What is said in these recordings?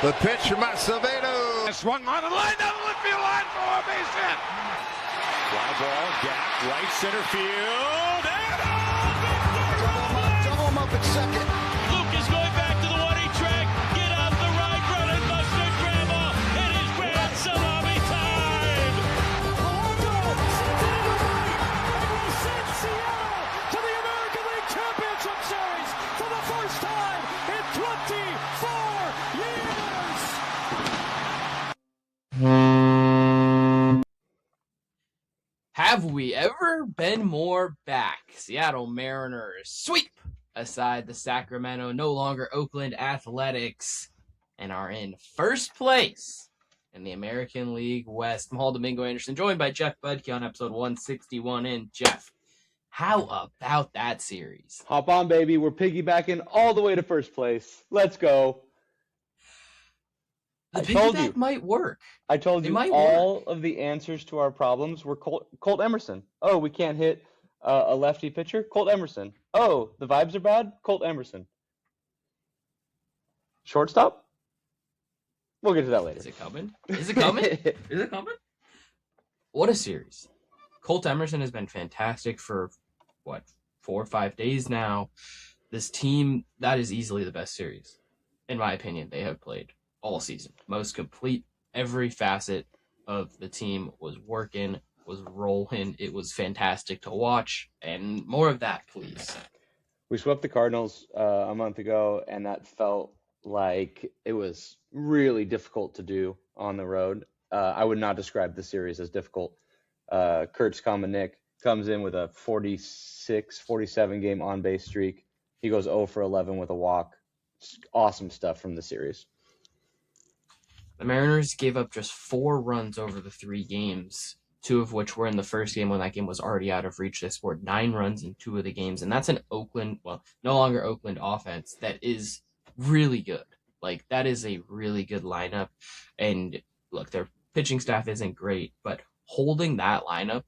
The pitch from Acevedo. Swung on and line down the left field line for a base hit. Fly ball, gap, right center field. Double him up at second. Luke is going back to the 1-8 track. Get out the right, run and Buster Grandma. It is grand salami time. Seattle to the American League Championship Series for the first time in 24 years. Have we ever been more back? Seattle Mariners sweep aside the Sacramento, no longer Oakland Athletics, and are in first place in the American League West. Mahal Domingo Anderson, joined by Jeff Budke on episode 161. And Jeff, how about that series? Hop on, baby. We're piggybacking all the way to first place. Let's go. The I told piggyback you. might work. I told It you might all of the answers to our problems were Colt Emerson. Oh, we can't hit a lefty pitcher? Colt Emerson. Oh, the vibes are bad? Colt Emerson. Shortstop? We'll get to that later. Is it coming? Is it coming? Is it coming? What a series. Colt Emerson has been fantastic for, 4 or 5 days now. This team, that is easily the best series, in my opinion, they have played all season. Most complete. Every facet of the team was working, was rolling. It was fantastic to watch, and more of that, please. We swept the Cardinals a month ago, and that felt like it was really difficult to do on the road. I would not describe the series as difficult. Kurt's Nick comes in with a 46, 47 game on-base streak. He goes 0 for 11 with a walk. Awesome stuff from the series. The Mariners gave up just 4 runs over the 3 games, 2 of which were in the first game when that game was already out of reach. They scored 9 runs in 2 of the games, and that's an Oakland, well, no longer Oakland offense that is really good. Like, that is a really good lineup. And look, their pitching staff isn't great, but holding that lineup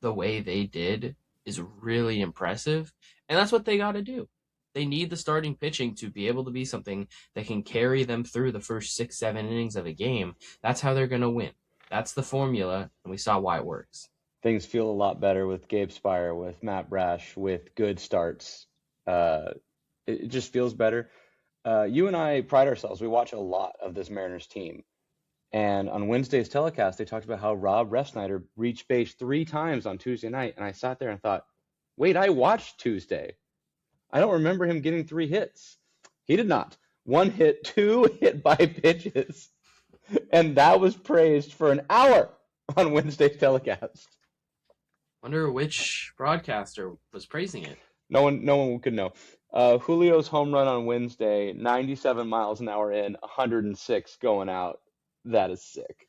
the way they did is really impressive. And that's what they got to do. They need the starting pitching to be able to be something that can carry them through the first 6-7 innings of a game. That's how they're going to win. That's the formula, and we saw why it works. Things feel a lot better with Gabe Spire, with Matt Brash, with good starts. It just feels better. You and I pride ourselves. We watch a lot of this Mariners team. And on Wednesday's telecast, they talked about how Rob Refsnyder reached base 3 times on Tuesday night. And I sat there and thought, wait, I watched Tuesday. I don't remember him getting 3 hits. He did not. 1 hit, 2 hit by pitches. And that was praised for an hour on Wednesday's telecast. Wonder which broadcaster was praising it. No one could know. Julio's home run on Wednesday, 97 miles an hour in, 106 going out. That is sick.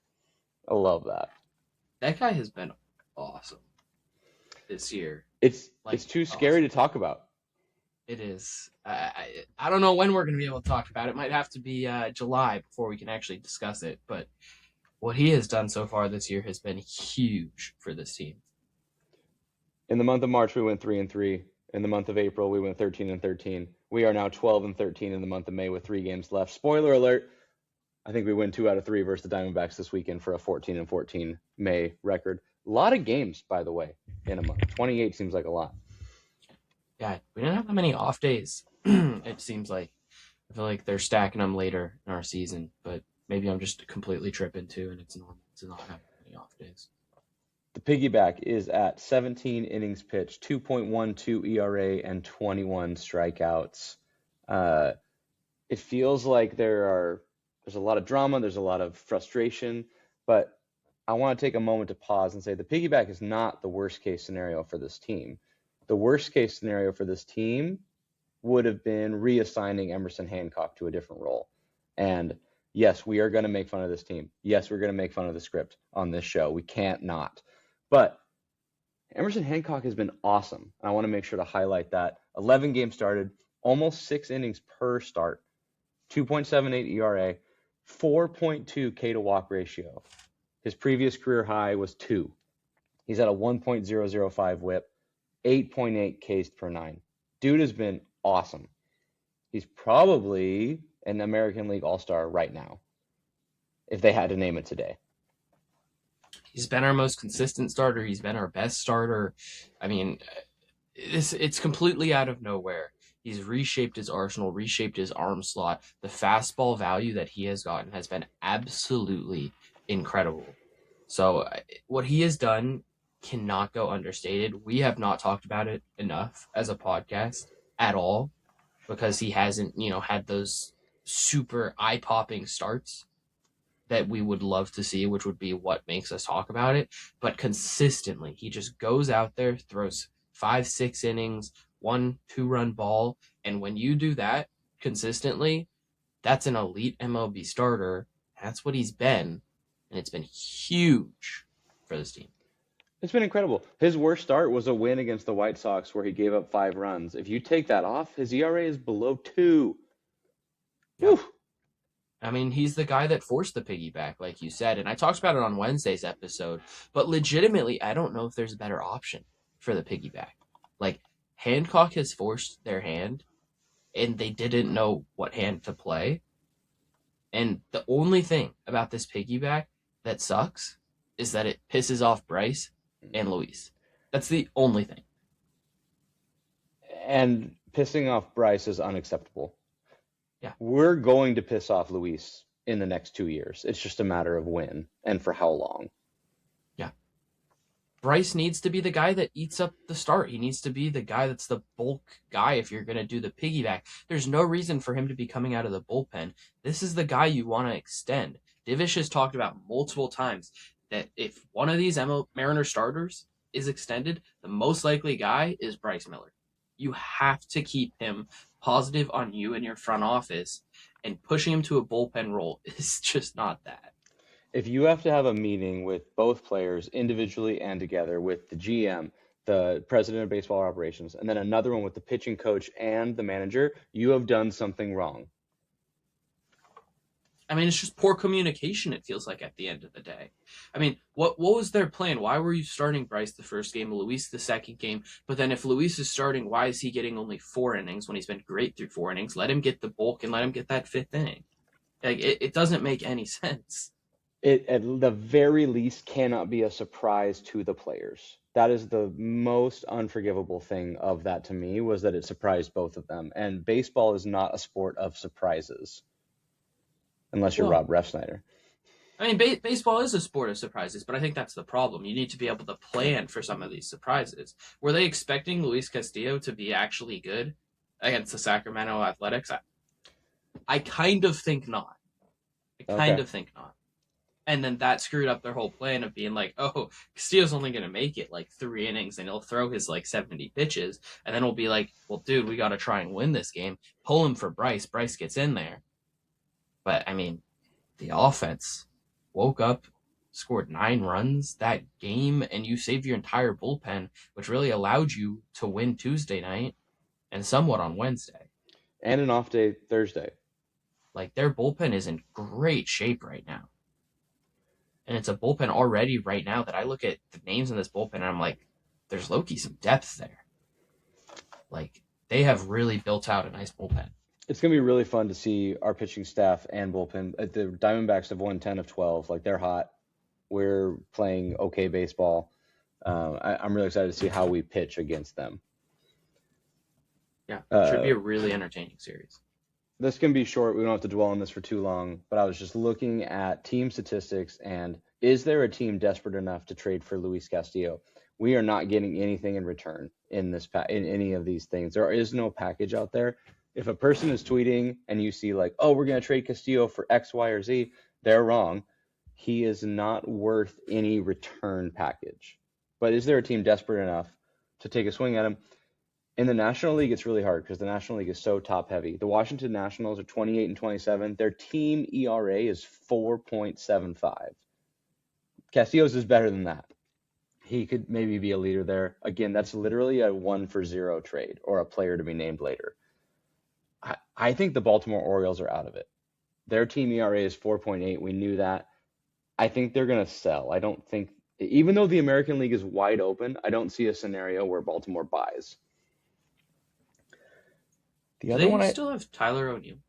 I love that. That guy has been awesome this year. It's too scary to talk about. It is. I don't know when we're going to be able to talk about it. It might have to be July before we can actually discuss it. But what he has done so far this year has been huge for this team. In the month of March, we went 3-3. In the month of April, we went 13-13. We are now 12-13 in the month of May with 3 games left. Spoiler alert, I think we win 2 out of 3 versus the Diamondbacks this weekend for a 14-14 May record. A lot of games, by the way, in a month. 28 seems like a lot. Yeah, we didn't have that many off days, it seems like. I feel like they're stacking them later in our season, but maybe I'm just completely tripping too, and it's normal to not have many off days. The piggyback is at 17 innings pitched, 2.12 ERA, and 21 strikeouts. It feels like there's a lot of drama, there's a lot of frustration, but I want to take a moment to pause and say the piggyback is not the worst case scenario for this team. The worst case scenario for this team would have been reassigning Emerson Hancock to a different role. And yes, we are going to make fun of this team. Yes, we're going to make fun of the script on this show. We can't not. But Emerson Hancock has been awesome. I want to make sure to highlight that. 11 games started, almost 6 innings per start, 2.78 ERA, 4.2 K to walk ratio. His previous career high was 2. He's at a 1.005 whip, 8.8 Ks per 9. Dude has been awesome. He's probably an American League All-Star right now, if they had to name it today. He's been our most consistent starter. He's been our best starter. I mean, it's completely out of nowhere. He's reshaped his arsenal, reshaped his arm slot. The fastball value that he has gotten has been absolutely incredible. So what he has done cannot go understated. We have not talked about it enough as a podcast at all because he hasn't, had those super eye-popping starts that we would love to see, which would be what makes us talk about it. But consistently, he just goes out there, throws 5-6 innings, 1-2 run ball. And when you do that consistently, that's an elite MLB starter. That's what he's been. And it's been huge for this team. It's been incredible. His worst start was a win against the White Sox where he gave up 5 runs. If you take that off, his ERA is below 2. Yep. I mean, he's the guy that forced the piggyback, like you said. And I talked about it on Wednesday's episode. But legitimately, I don't know if there's a better option for the piggyback. Like, Hancock has forced their hand, and they didn't know what hand to play. And the only thing about this piggyback that sucks is that it pisses off Bryce and Luis. That's the only thing. And pissing off Bryce is unacceptable. Yeah. We're going to piss off Luis in the next 2 years. It's just a matter of when and for how long. Yeah. Bryce needs to be the guy that eats up the start. He needs to be the guy that's the bulk guy if you're going to do the piggyback. There's no reason for him to be coming out of the bullpen. This is the guy you want to extend. Divish has talked about multiple times that if one of these Mariner starters is extended, the most likely guy is Bryce Miller. You have to keep him positive on you and your front office, and pushing him to a bullpen role is just not that. If you have to have a meeting with both players individually and together with the GM, the president of baseball operations, and then another one with the pitching coach and the manager, you have done something wrong. I mean, it's just poor communication, it feels like, at the end of the day. I mean, what was their plan? Why were you starting Bryce the first game, Luis the second game? But then if Luis is starting, why is he getting only 4 innings when he's been great through 4 innings? Let him get the bulk and let him get that 5th inning. Like, it doesn't make any sense. It, at the very least, cannot be a surprise to the players. That is the most unforgivable thing of that to me, was that it surprised both of them. And baseball is not a sport of surprises. Unless you're Rob Refsnyder. I mean, baseball is a sport of surprises, but I think that's the problem. You need to be able to plan for some of these surprises. Were they expecting Luis Castillo to be actually good against the Sacramento Athletics? I kind of think not. I think not. And then that screwed up their whole plan of being like, oh, Castillo's only going to make it like 3 innings and he'll throw his like 70 pitches. And then we'll be like, well, dude, we got to try and win this game. Pull him for Bryce. Bryce gets in there. But, I mean, the offense woke up, scored 9 runs that game, and you saved your entire bullpen, which really allowed you to win Tuesday night and somewhat on Wednesday. And an off day Thursday. Like, their bullpen is in great shape right now. And it's a bullpen already right now that I look at the names in this bullpen and I'm like, there's low-key some depth there. Like, they have really built out a nice bullpen. It's going to be really fun to see our pitching staff and bullpen. The Diamondbacks have won 10 of 12. Like, they're hot. We're playing okay baseball. I'm really excited to see how we pitch against them. Yeah, it should be a really entertaining series. This can be short. We don't have to dwell on this for too long. But I was just looking at team statistics, and is there a team desperate enough to trade for Luis Castillo? We are not getting anything in return in any of these things. There is no package out there. If a person is tweeting and you see like, oh, we're going to trade Castillo for X, Y, or Z, they're wrong. He is not worth any return package. But is there a team desperate enough to take a swing at him? In the National League, it's really hard because the National League is so top heavy. The Washington Nationals are 28 and 27. Their team ERA is 4.75. Castillo's is better than that. He could maybe be a leader there. Again, that's literally a 1-for-0 trade or a player to be named later. I think the Baltimore Orioles are out of it. Their team ERA is 4.8. We knew that. I think they're going to sell. I don't think, even though the American League is wide open, I don't see a scenario where Baltimore buys. The other one, I still have Tyler O'Neill.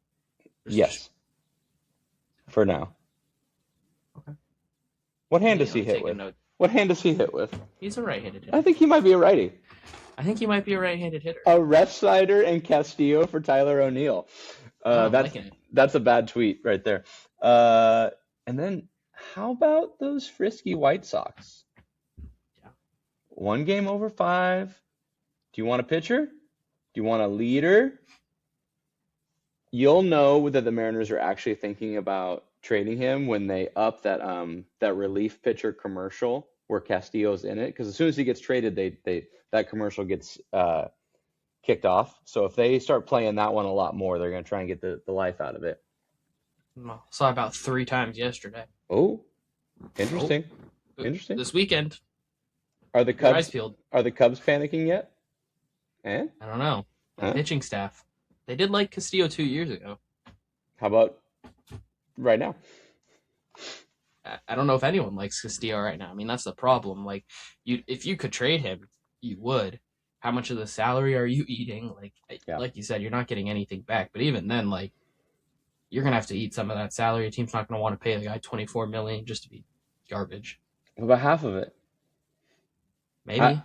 Yes. For now. Okay. What hand does he Take hit a with? note. What hand does he hit with? He's a right-handed hitter. I think he might be a righty. I think he might be a right-handed hitter. A Refsnyder and Castillo for Tyler O'Neill. I'm liking it. That's a bad tweet right there. And then how about those frisky White Sox? Yeah. 1 game over 5. Do you want a pitcher? Do you want a leader? You'll know that the Mariners are actually thinking about trading him when they up that relief pitcher commercial where Castillo's in it. Because as soon as he gets traded, that commercial gets kicked off. So if they start playing that one a lot more, they're going to try and get the life out of it. Well, saw about 3 times yesterday. Oh, interesting. Interesting. This weekend. Are the Cubs panicking yet? I don't know. Huh? Pitching staff. They did like Castillo 2 years ago. How about right now? I don't know if anyone likes Castillo right now. I mean, that's the problem. Like, if you could trade him, you would. How much of the salary are you eating? Like you said, you're not getting anything back. But even then, like, you're gonna have to eat some of that salary. A team's not gonna want to pay the guy $24 million just to be garbage. What about half of it? Maybe.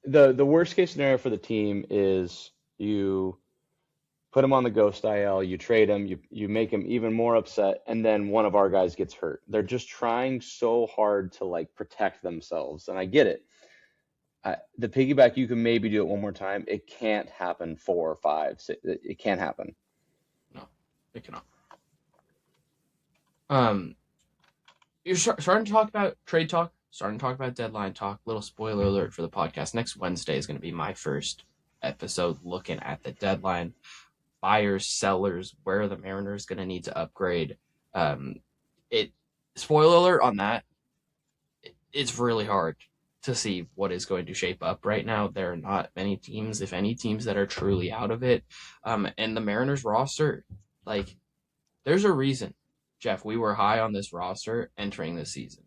The worst case scenario for the team is you put him on the ghost IL, you trade him, you make him even more upset, and then one of our guys gets hurt. They're just trying so hard to like protect themselves, and I get it. The piggyback, you can maybe do it one more time. It can't happen 4 or 5. It can't happen. No, it cannot. You're starting to talk about trade talk, starting to talk about deadline talk. Little spoiler alert for the podcast. Next Wednesday is going to be my first episode looking at the deadline. Buyers, sellers, where the Mariners going to need to upgrade. Spoiler alert on that. It's really hard to see what is going to shape up right now. There are not many teams, if any teams, that are truly out of it. And the Mariners roster, like, there's a reason, Jeff, we were high on this roster entering this season.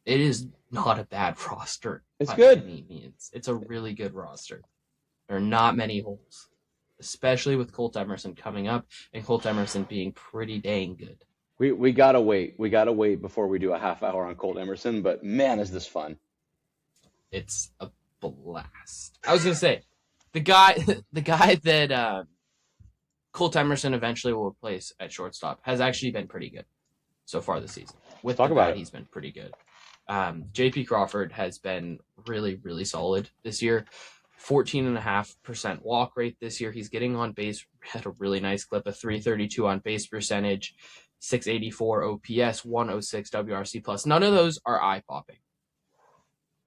It is not a bad roster. It's good. Any means. It's a really good roster. There are not many holes, especially with Colt Emerson coming up and Colt Emerson being pretty dang good. We gotta wait. We gotta wait before we do a half hour on Colt Emerson. But man, is this fun! It's a blast. I was gonna say, the guy that Colt Emerson eventually will replace at shortstop has actually been pretty good so far this season. With Talk about it. He's been pretty good. J.P. Crawford has been really, really solid this year. 14.5% walk rate this year. He's getting on base at a really nice clip, a 332 on base percentage, 684 OPS, 106 WRC plus. None of those are eye-popping.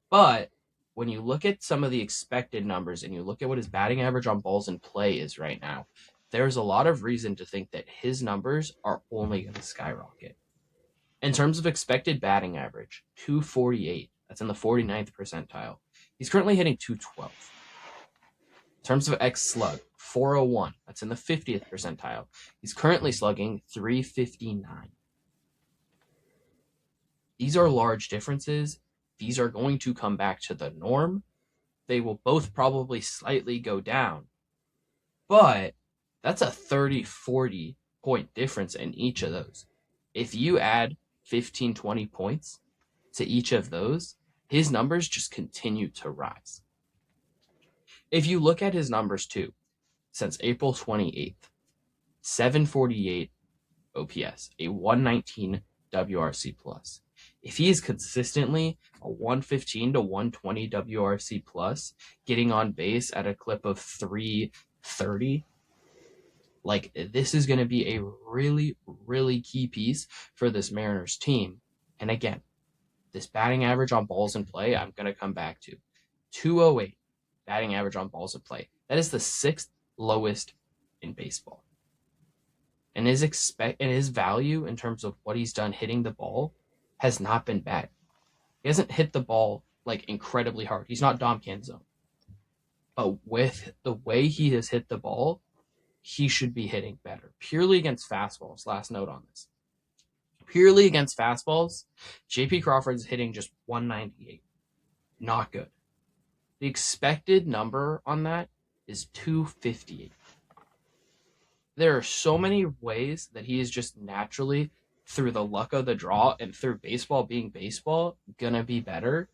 But when you look at some of the expected numbers and you look at what his batting average on balls in play is right now, there's a lot of reason to think that his numbers are only going to skyrocket. In terms of expected batting average, 248. That's in the 49th percentile. He's currently hitting 212. In terms of xSlug, 401. That's in the 50th percentile. He's currently slugging 359. These are large differences. These are going to come back to the norm. They will both probably slightly go down. But that's a 30-40 point difference in each of those. If you add 15, 20 points to each of those, his numbers just continue to rise. If you look at his numbers too, since April 28th, 748 OPS, a 119 WRC plus. If he is consistently a 115 to 120 WRC plus, getting on base at a clip of 330, like, this is going to be a really, really key piece for this Mariners team. And again, this batting average on balls in play, I'm going to come back to. 208 batting average on balls in play. That is the 6th lowest in baseball. And his value in terms of what he's done hitting the ball has not been bad. He hasn't hit the ball like incredibly hard. He's not Dom Canzone. But with the way he has hit the ball, he should be hitting better. Purely against fastballs, last note on this. Purely against fastballs, J.P. Crawford is hitting just 198. Not good. The expected number on that is 258. there are so many ways that he is just naturally, through the luck of the draw and through baseball being baseball, gonna be better.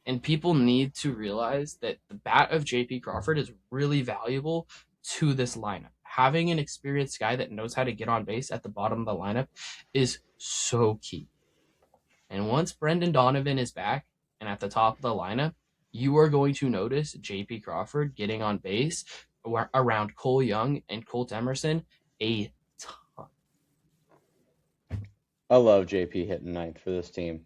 And people need to realize that the bat of J.P. Crawford is really valuable to this lineup. Having an experienced guy that knows how to get on base at the bottom of the lineup is so key. And once Brendan Donovan is back and at the top of the lineup, you are going to notice J.P. Crawford getting on base around Cole Young and Colt Emerson a ton. I love JP hitting ninth for this team.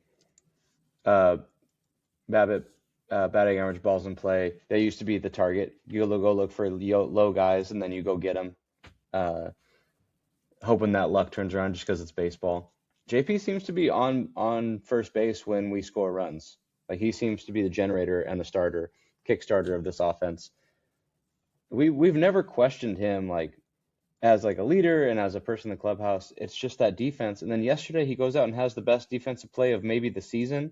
Babbitt, batting average, balls in play. They used to be the target. You go look for low guys, and then you go get them, hoping that luck turns around just because it's baseball. JP seems to be on first base when we score runs. Like, he seems to be the generator and the starter, kickstarter of this offense. We've never questioned him as a leader and as a person in the clubhouse. It's just that defense. And then yesterday he goes out and has the best defensive play of maybe the season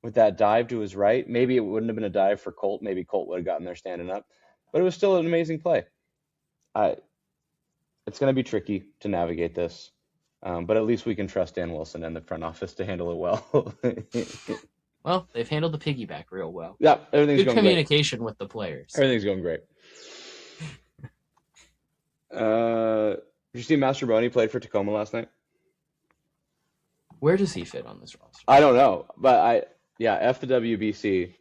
with that dive to his right. Maybe it wouldn't have been a dive for Colt. Maybe Colt would have gotten there standing up. But it was still an amazing play. It's going to be tricky to navigate this. But at least we can trust Dan Wilson and the front office to handle it well. Well, they've handled the piggyback real well. Yeah, everything's Good going communication great. with the players. Everything's going great. Did you see Master Boney played for Tacoma last night? Where does he fit on this roster? I don't know, but F the WBC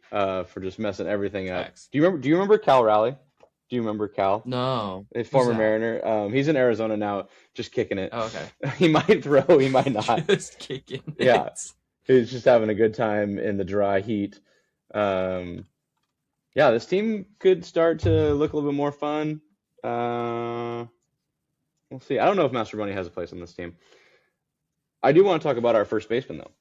for just messing everything up. Facts. Do you remember Cal Raleigh? Do you remember Cal? No. A former Mariner. He's in Arizona now, just kicking it. Oh, okay. He might throw, he might not. Just kicking it. Yeah. He's just having a good time in the dry heat. This team could start to look a little bit more fun. We'll see. I don't know if Master Boney has a place on this team. I do want to talk about our first baseman, though.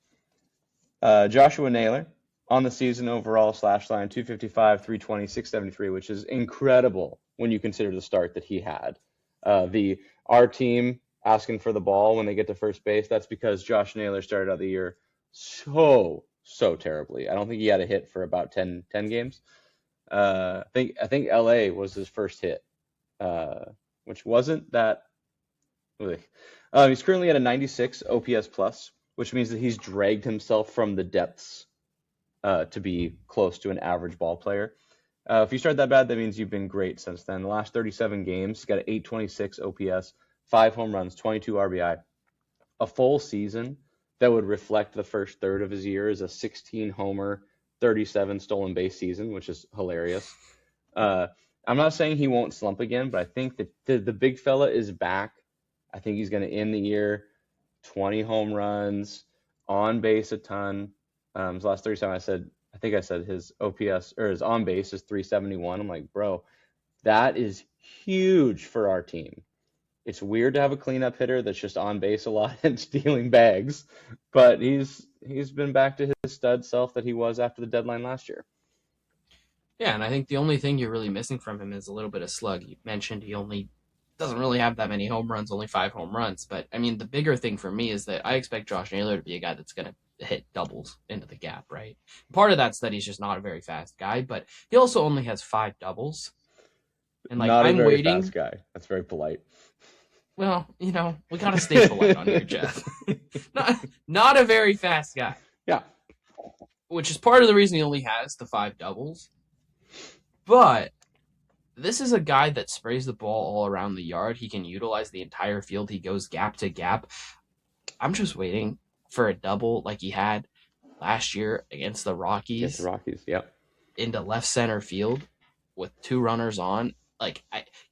Joshua Naylor on the season overall / line 255, 320, 673, which is incredible when you consider the start that he had. Our team asking for the ball when they get to first base, that's because Josh Naylor started out the year so terribly. I don't think he had a hit for about 10 games. I think LA was his first hit, which wasn't that. He's currently at a 96 OPS plus, which means that he's dragged himself from the depths to be close to an average ball player. If you start that bad, that means you've been great since then. The last 37 games, he's got an 826 OPS, 5 home runs, 22 RBI. A full season that would reflect the first third of his year is a 16 homer, 37 stolen base season, which is hilarious. I'm not saying he won't slump again, but I think that the big fella is back. I think he's going to end the year 20 home runs, on base a ton. His last 37, I think I said his OPS or his on base is 371. I'm like, bro, that is huge for our team. It's weird to have a cleanup hitter that's just on base a lot and stealing bags, but he's been back to his stud self that he was after the deadline last year. Yeah, and I think the only thing you're really missing from him is a little bit of slug. You mentioned he only doesn't really have that many home runs, only 5 home runs. But, I mean, the bigger thing for me is that I expect Josh Naylor to be a guy that's going to hit doubles into the gap, right? Part of that's that he's just not a very fast guy, but he also only has 5 doubles. And, not I'm a very waiting. Fast guy. That's very polite. Well, we got to stay polite on here, Jeff. not a very fast guy. Yeah. Which is part of the reason he only has the 5 doubles. But this is a guy that sprays the ball all around the yard. He can utilize the entire field. He goes gap to gap. I'm just waiting for a double like he had last year against the Rockies. Yep. Into left center field with 2 runners on.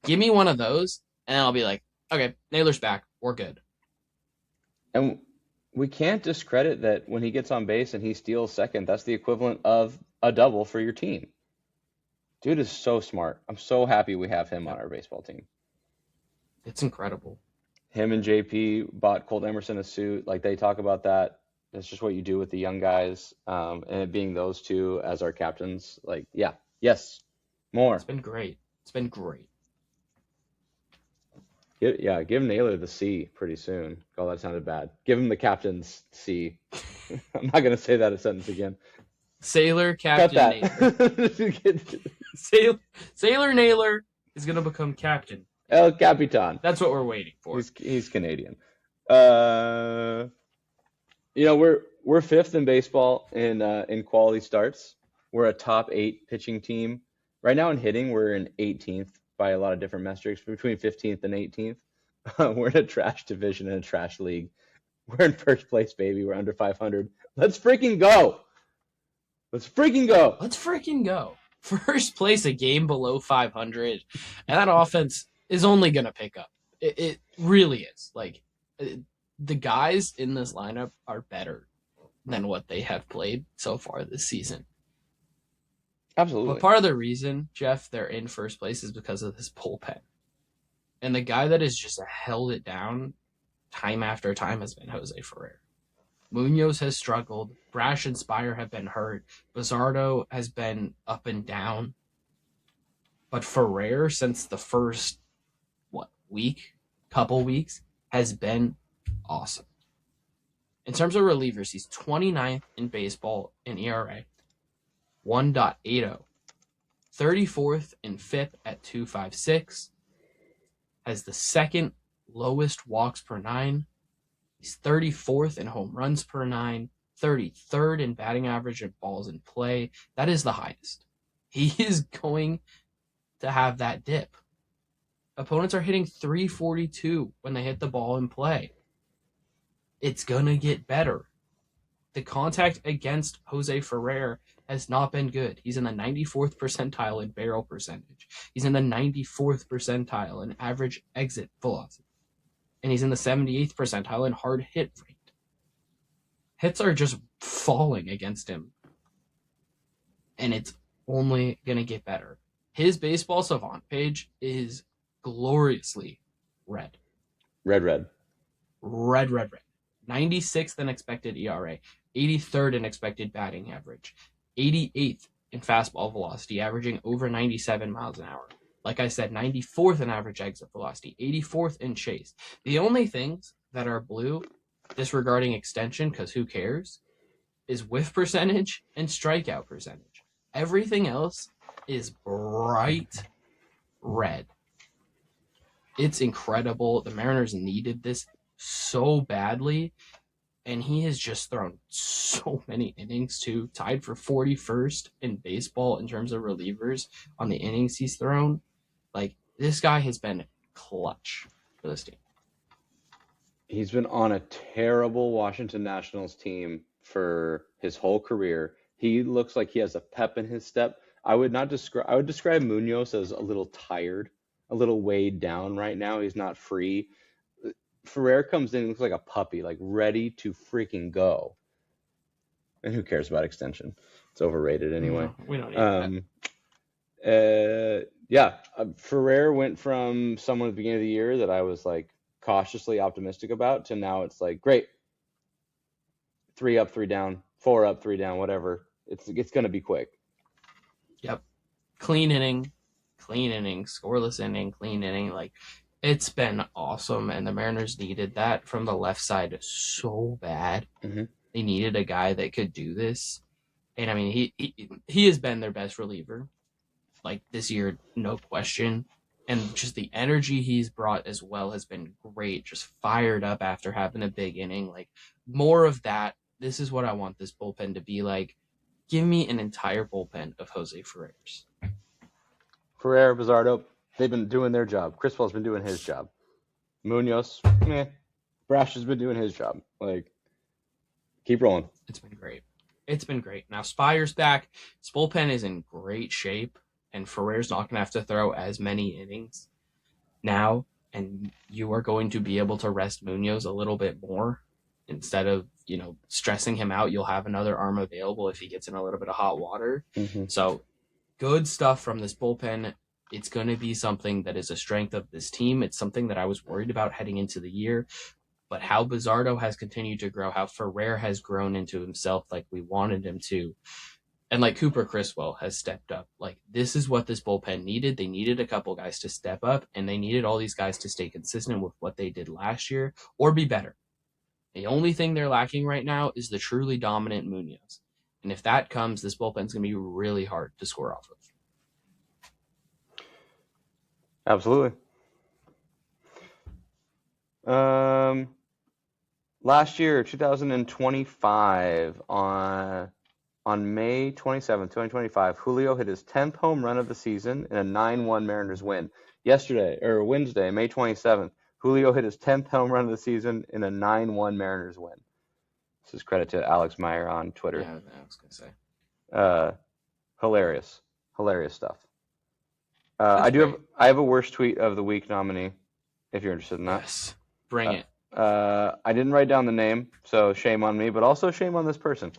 Give me one of those, and I'll be like, okay, Naylor's back. We're good. And we can't discredit that when he gets on base and he steals second, that's the equivalent of a double for your team. Dude is so smart. I'm so happy we have him on our baseball team. It's incredible. Him and JP bought Colt Emerson a suit. They talk about that. That's just what you do with the young guys. And it being those two as our captains. Yes, more. It's been great. Give Naylor the C pretty soon. Oh, that sounded bad. Give him the captain's C. I'm not going to say that sentence again. Sailor Captain Naylor. Sailor Naylor is going to become captain El Capitan. That's what we're waiting for. He's Canadian. We're fifth in baseball in quality starts. We're a top 8 pitching team. Right now in hitting, we're in 18th by a lot of different metrics, between 15th and 18th. We're in a trash division in a trash league. We're in first place, baby. We're under 500. Let's freaking go. Let's freaking go. Let's freaking go. First place, a game below 500. And that offense is only going to pick up. It really is. Like, the guys in this lineup are better than what they have played so far this season. Absolutely. But part of the reason, Jeff, they're in first place is because of this bullpen. And the guy that has just held it down time after time has been Jose Ferrer. Munoz has struggled. Brash and Spire have been hurt. Bizzardo has been up and down. But Ferrer, since the first, couple weeks, has been awesome. In terms of relievers, he's 29th in baseball in ERA, 1.80. 34th in FIP at 2.56. Has the second lowest walks per 9. He's 34th in home runs per 9, 33rd in batting average and balls in play. That is the highest. He is going to have that dip. Opponents are hitting 342 when they hit the ball in play. It's going to get better. The contact against Jose Ferrer has not been good. He's in the 94th percentile in barrel percentage. He's in the 94th percentile in average exit velocity. And he's in the 78th percentile in hard hit rate. Hits are just falling against him. And it's only going to get better. His baseball savant page is gloriously red. Red. 96th in expected ERA. 83rd in expected batting average. 88th in fastball velocity, averaging over 97 miles an hour. Like I said, 94th in average exit velocity, 84th in chase. The only things that are blue, disregarding extension, because who cares, is whiff percentage and strikeout percentage. Everything else is bright red. It's incredible. The Mariners needed this so badly, and he has just thrown so many innings too, tied for 41st in baseball in terms of relievers on the innings he's thrown. Like, this guy has been clutch for this team. He's been on a terrible Washington Nationals team for his whole career. He looks like he has a pep in his step. I would describe Munoz as a little tired, a little weighed down right now. He's not free. Ferrer comes in and looks like a puppy, like ready to freaking go. And who cares about extension? It's overrated anyway. No, we don't need Ferrer went from someone at the beginning of the year that I was like cautiously optimistic about to now it's like, great. 3 up, 3 down, 4 up, 3 down, whatever. It's going to be quick. Yep. Clean inning, scoreless inning, clean inning. Like, it's been awesome, and the Mariners needed that from the left side so bad. Mm-hmm. They needed a guy that could do this. And, I mean, he has been their best reliever, like, this year, no question. And just the energy he's brought as well has been great, just fired up after having a big inning. Like, more of that. This is what I want this bullpen to be like. Give me an entire bullpen of Jose Ferrers. Ferrer, Bizzardo, they've been doing their job. Criswell's been doing his job. Munoz, Brash has been doing his job. Like, keep rolling. It's been great. Now, Spire's back. His bullpen is in great shape, and Ferrer's not going to have to throw as many innings now, and you are going to be able to rest Munoz a little bit more. Instead of, stressing him out, you'll have another arm available if he gets in a little bit of hot water. Mm-hmm. So, good stuff from this bullpen. It's going to be something that is a strength of this team. It's something that I was worried about heading into the year. But how Bizzardo has continued to grow, how Ferrer has grown into himself like we wanted him to, and like Cooper Criswell has stepped up. Like, this is what this bullpen needed. They needed a couple guys to step up, and they needed all these guys to stay consistent with what they did last year or be better. The only thing they're lacking right now is the truly dominant Munoz. And if that comes, this bullpen's going to be really hard to score off of. Absolutely. Last year, 2025, on May 27th, 2025, Julio hit his 10th home run of the season in a 9-1 Mariners win. Wednesday, May 27th, Julio hit his 10th home run of the season in a 9-1 Mariners win. This is credit to Alex Meyer on Twitter. Yeah, I was going to say. Hilarious stuff. That's great. I have a worst tweet of the week nominee, if you're interested in that. Yes, bring it. I didn't write down the name, so shame on me, but also shame on this person.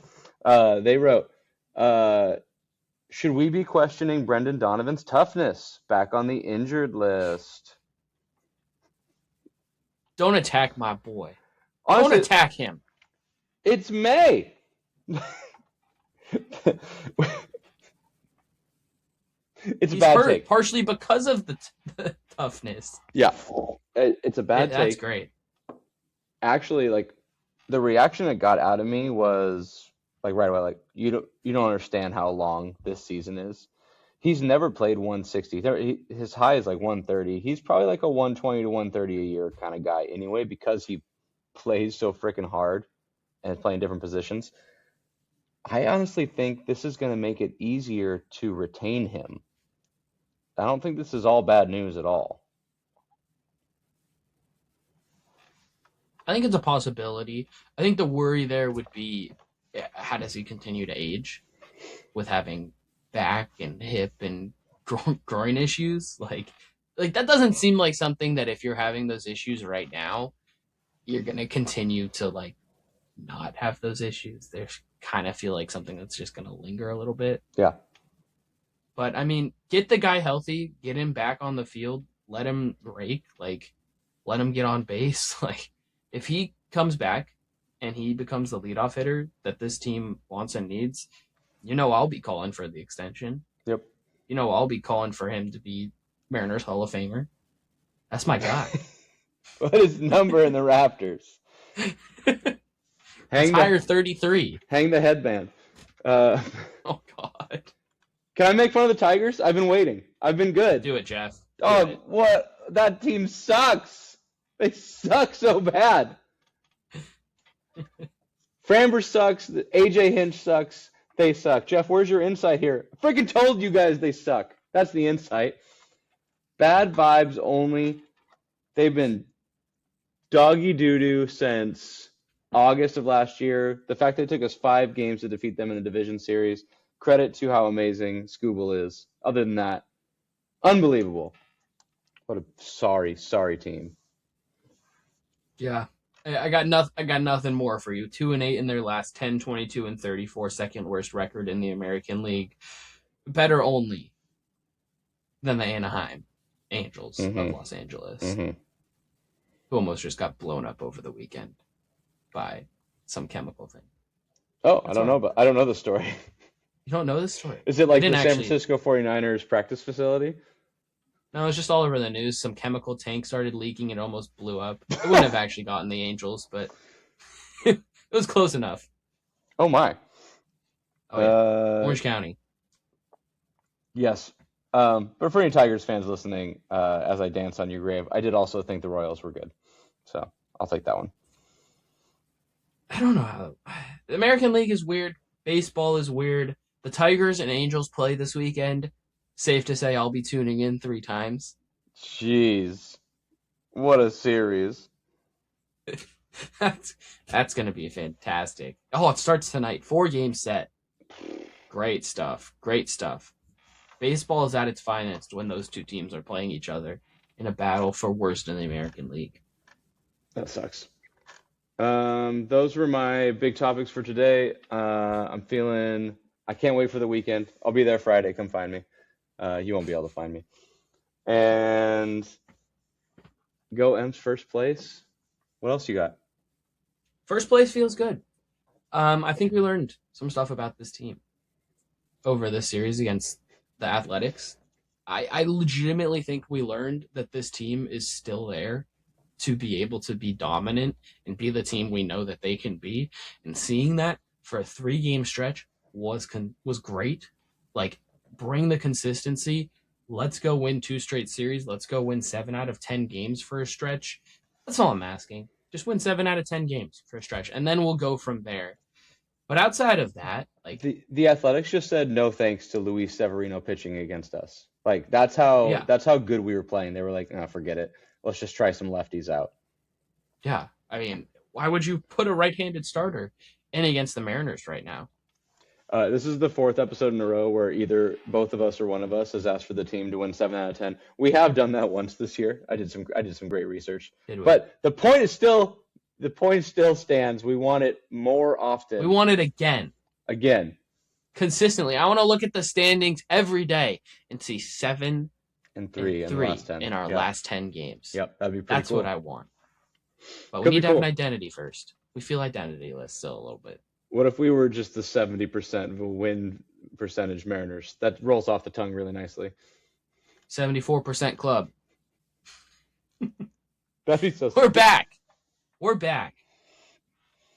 They wrote, should we be questioning Brendan Donovan's toughness back on the injured list? Don't attack my boy. Honestly, Don't attack him. It's May. It's a bad hurt, take. partially because of the toughness. Yeah, it's a bad take. That's great. Actually, like, the reaction it got out of me was like right away, like, you don't understand how long this season is. He's never played 160. His high is like 130. He's probably like a 120 to 130 a year kind of guy anyway, because he plays so freaking hard and is playing different positions. I honestly think this is going to make it easier to retain him. I don't think this is all bad news at all. I think it's a possibility. I think the worry there would be, how does he continue to age with having back and hip and groin issues? Like that doesn't seem like something that if you're having those issues right now, you're going to continue to like not have those issues. They kind of feel like something that's just going to linger a little bit. Yeah. But I mean, get the guy healthy, get him back on the field, let him rake, like let him get on base. Like if he comes back and he becomes the leadoff hitter that this team wants and needs, I'll be calling for the extension. Yep. I'll be calling for him to be Mariners Hall of Famer. That's my guy. What is number in the Raptors? Higher 33. Hang the headband. Oh, God. Can I make fun of the Tigers? I've been waiting. I've been good. Do it, Jeff. What? That team sucks. They suck so bad. Framber sucks. AJ Hinch sucks. They suck. Jeff, where's your insight here? I freaking told you guys they suck. That's the insight. Bad vibes only. They've been doggy doo-doo since August of last year. The fact that it took us 5 games to defeat them in the division series, credit to how amazing Scooble is. Other than that, unbelievable. What a sorry team. Yeah. I got nothing more for you. 2-8 in their last 10, 22-34, second worst record in the American League. Better only than the Anaheim Angels of Los Angeles, who almost just got blown up over the weekend by some chemical thing. Oh, I don't know the story. You don't know this story? Is it like the San Francisco 49ers practice facility? No, it was just all over the news. Some chemical tank started leaking and almost blew up. It wouldn't have actually gotten the Angels, but it was close enough. Oh, my. Oh, yeah. Orange County. Yes. But for any Tigers fans listening, as I dance on your grave, I did also think the Royals were good. So I'll take that one. I don't know how. The American League is weird. Baseball is weird. The Tigers and Angels play this weekend. Safe to say I'll be tuning in 3 times. Jeez. What a series. That's going to be fantastic. Oh, it starts tonight. 4-game set. Great stuff. Baseball is at its finest when those two teams are playing each other in a battle for worst in the American League. That sucks. Those were my big topics for today. I can't wait for the weekend. I'll be there Friday. Come find me. You won't be able to find me. And go M's first place. What else you got? First place feels good. I think we learned some stuff about this team over this series against the Athletics. I legitimately think we learned that this team is still there to be able to be dominant and be the team we know that they can be. And seeing that for a 3-game stretch was great. Like, bring the consistency. Let's go win 2 straight series. Let's go win 7 out of 10 games for a stretch. That's all I'm asking. Just win 7 out of 10 games for a stretch, and then we'll go from there. But outside of that, like The Athletics just said no thanks to Luis Severino pitching against us. Like that's how good we were playing. They were like, "No, forget it. Let's just try some lefties out." yeah, I mean, why would you put a right-handed starter in against the Mariners right now? This is the 4th episode in a row where either both of us or one of us has asked for the team to win 7 out of 10. We have done that once this year. I did some great research. Did we? But the point still stands. We want it more often. We want it again. Consistently. I want to look at the standings every day and see 7 and 3 in our last 10 games. Yep, that'd be pretty That's cool. what I want. But Could we need be to have cool. an identity first. We feel identityless still a little bit. What if we were just the 70% of a win percentage Mariners? That rolls off the tongue really nicely. 74% club. That'd be so We're back.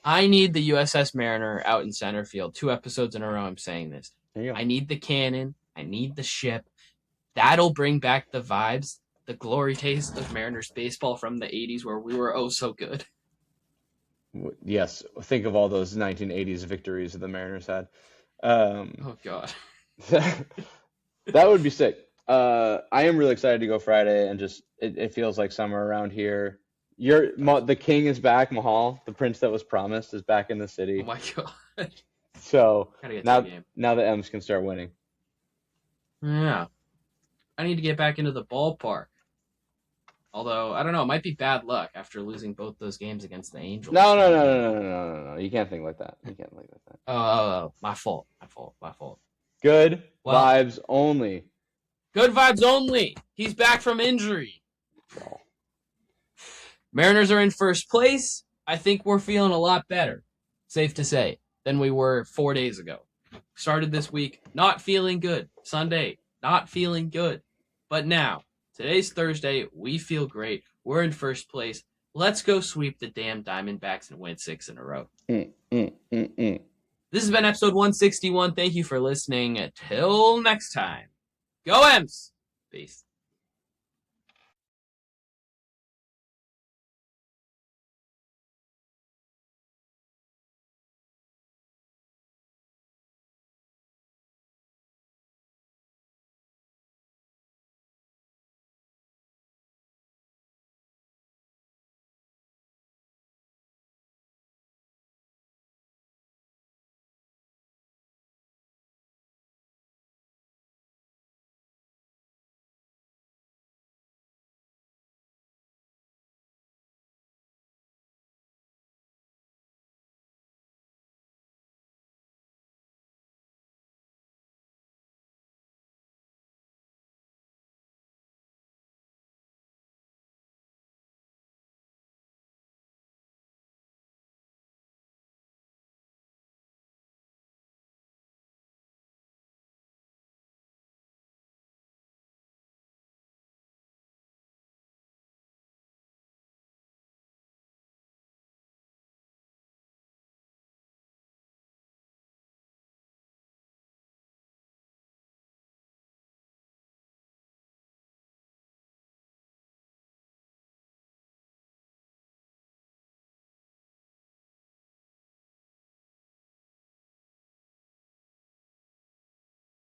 I need the USS Mariner out in center field. 2 episodes in a row I'm saying this. There you go. I need the cannon. I need the ship. That'll bring back the vibes, the glory taste of Mariners baseball from the 80s where we were oh so good. Yes, think of all those 1980s victories that the Mariners had. Oh, God. That would be sick. I am really excited to go Friday, and just it feels like summer around here. The king is back, Mahal, the prince that was promised, is back in the city. Oh, my God. So Gotta get to the game. now the M's can start winning. Yeah. I need to get back into the ballpark. Although, I don't know, it might be bad luck after losing both those games against the Angels. No. You can't think like that. Oh, my fault. Good Well, vibes only. Good vibes only. He's back from injury. Oh. Mariners are in first place. I think we're feeling a lot better, safe to say, than we were 4 days ago. Started this week not feeling good. Sunday, not feeling good. But now, today's Thursday. We feel great. We're in first place. Let's go sweep the damn Diamondbacks and win 6 in a row. This has been episode 161. Thank you for listening. Till next time. Go M's. Peace.